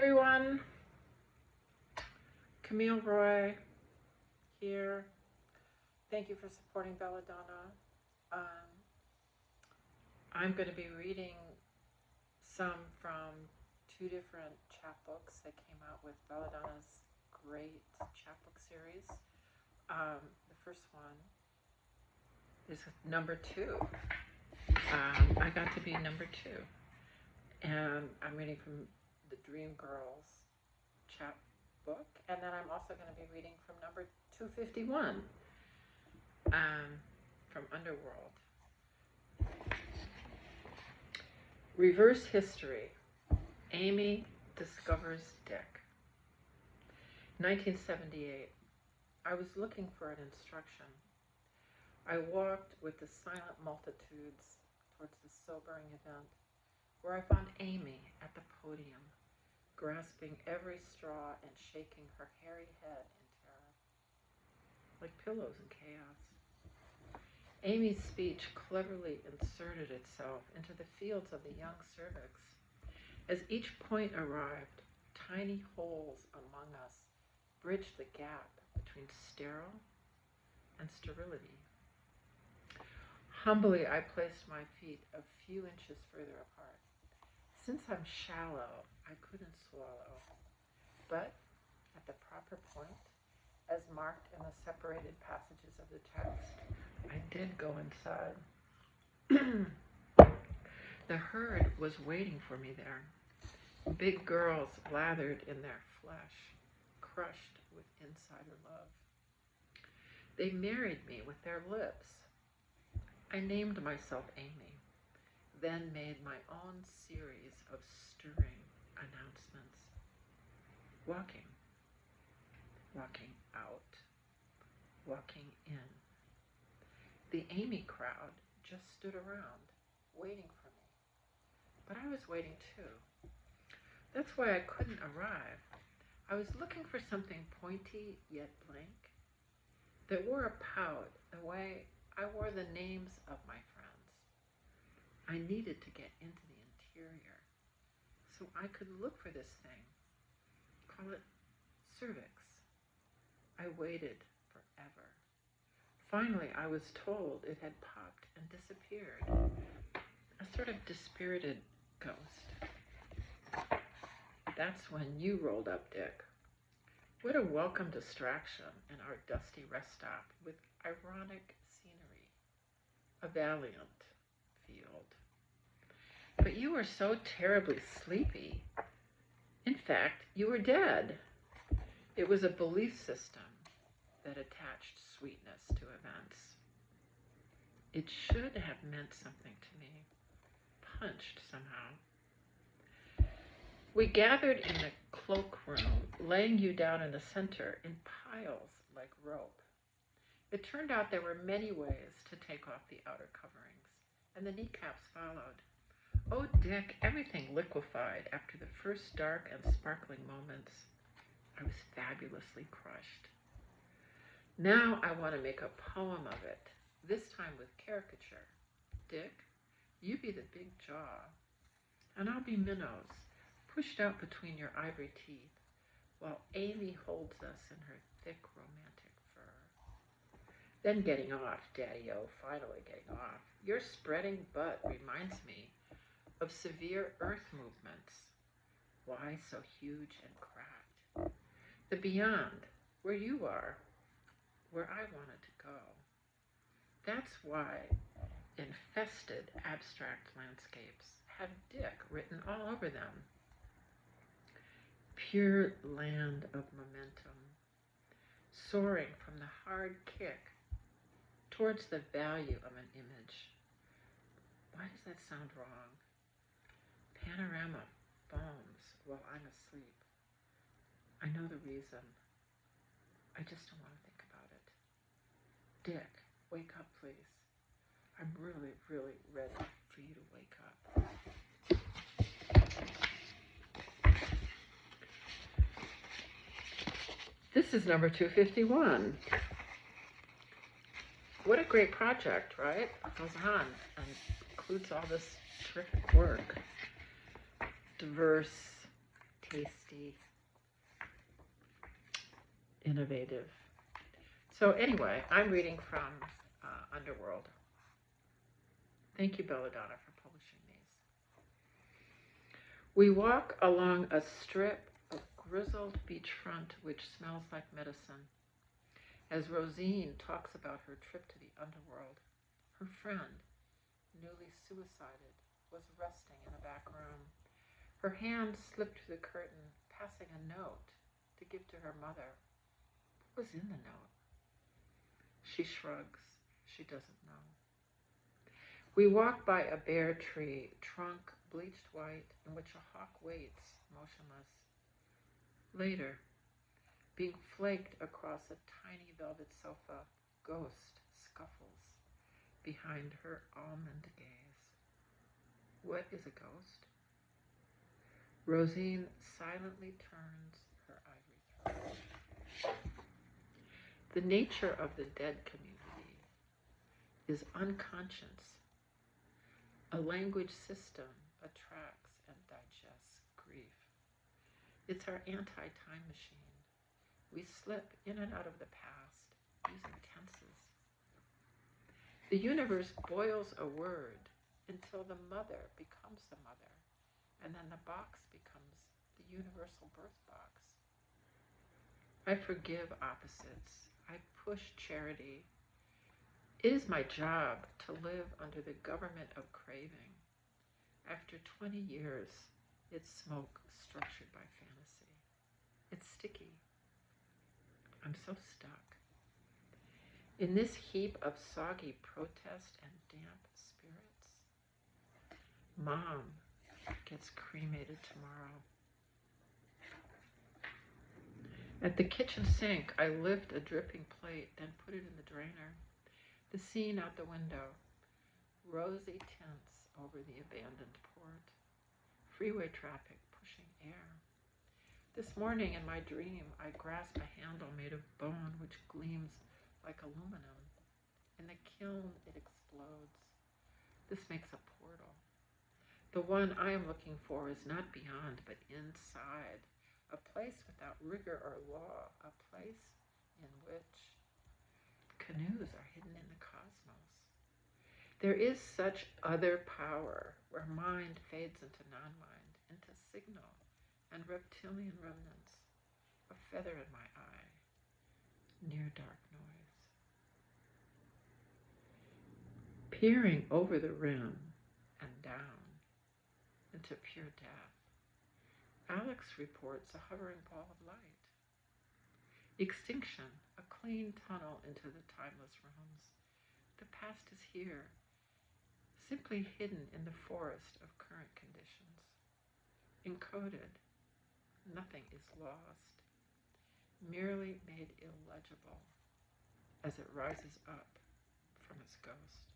everyone, Camille Roy here. Thank you for supporting Belladonna. I'm going to be reading some from two different chapbooks that came out with Belladonna's great chapbook series. The first one is number 2. I got to be number 2. And I'm reading from the Dream Girls chapbook, and then I'm also going to be reading from number 251 from Underworld. Reverse history. Amy discovers Dick. 1978. I was looking for an instruction. I walked with the silent multitudes towards the sobering event, where I found Amy at the podium, grasping every straw and shaking her hairy head in terror, like pillows in chaos. Amy's speech cleverly inserted itself into the fields of the young cervix. As each point arrived, tiny holes among us bridged the gap between sterile and sterility. Humbly, I placed my feet a few inches further apart. Since I'm shallow, I couldn't swallow. But at the proper point, as marked in the separated passages of the text, I did go inside. The herd was waiting for me there. Big girls lathered in their flesh, crushed with insider love. They married me with their lips. I named myself Amy, then made my own series of stirring announcements. Walking, walking out, walking in. The Amy crowd just stood around, waiting for me. But I was waiting too. That's why I couldn't arrive. I was looking for something pointy yet blank, that wore a pout the way I wore the names of my friends. I needed to get into the interior so I could look for this thing. Call it cervix. I waited forever. Finally, I was told it had popped and disappeared. A sort of dispirited ghost. That's when you rolled up, Dick. What a welcome distraction in our dusty rest stop with ironic scenery. A valiant field. But you were so terribly sleepy. In fact, you were dead. It was a belief system that attached sweetness to events. It should have meant something to me, punched somehow. We gathered in the cloakroom, laying you down in the center in piles like rope. It turned out there were many ways to take off the outer coverings, and the kneecaps followed. Oh, Dick, everything liquefied after the first dark and sparkling moments. I was fabulously crushed. Now I want to make a poem of it, this time with caricature. Dick, you be the big jaw, and I'll be minnows, pushed out between your ivory teeth, while Amy holds us in her thick romantic fur. Then getting off, Daddy-O, finally getting off. Your spreading butt reminds me of severe earth movements. Why so huge and cracked? The beyond, where you are, where I wanted to go. That's why infested abstract landscapes have Dick written all over them. Pure land of momentum, soaring from the hard kick towards the value of an image. Why does that sound wrong? Panorama foams while I'm asleep. I know the reason. I just don't want to think about it. Dick, wake up, please. I'm really, really ready for you to wake up. This is number 251. What a great project, right? It goes on and includes all this terrific work. Diverse tasty, innovative. So anyway, I'm reading from Underworld. Thank you, Belladonna, for publishing these. We walk along a strip of grizzled beachfront which smells like medicine. As Rosine talks about her trip to the underworld, her friend, newly suicided, was resting in a back room. Her hand slipped through the curtain, passing a note to give to her mother. What was in the note? She shrugs. She doesn't know. We walk by a bare tree, trunk bleached white, in which a hawk waits, motionless. Later, being flaked across a tiny velvet sofa, Ghost scuffles behind her almond gaze. What is a ghost? Rosine silently turns her ivory throat. The nature of the dead community is unconscious. A language system attracts and digests grief. It's our anti-time machine. We slip in and out of the past using tenses. The universe boils a word until the mother becomes the mother, and then the box becomes the universal birth box. I forgive opposites. I push charity. It is my job to live under the government of craving. After 20 years, it's smoke structured by fantasy. It's sticky. I'm so stuck. In this heap of soggy protest and damp spirits, Mom gets cremated tomorrow. At the kitchen sink, I lift a dripping plate, then put it in the drainer. The scene out the window, rosy tints over the abandoned port, freeway traffic pushing air. This morning in my dream, I grasp a handle made of bone which gleams like aluminum. In the kiln, it explodes. This makes a portal. The one I am looking for is not beyond, but inside. A place without rigor or law. A place in which canoes are hidden in the cosmos. There is such other power where mind fades into non-mind, into signal and reptilian remnants. A feather in my eye. Near dark noise. Peering over the rim and down into pure death, Alex reports a hovering ball of light. Extinction, a clean tunnel into the timeless realms. The past is here, simply hidden in the forest of current conditions. Encoded, nothing is lost, merely made illegible as it rises up from its ghost.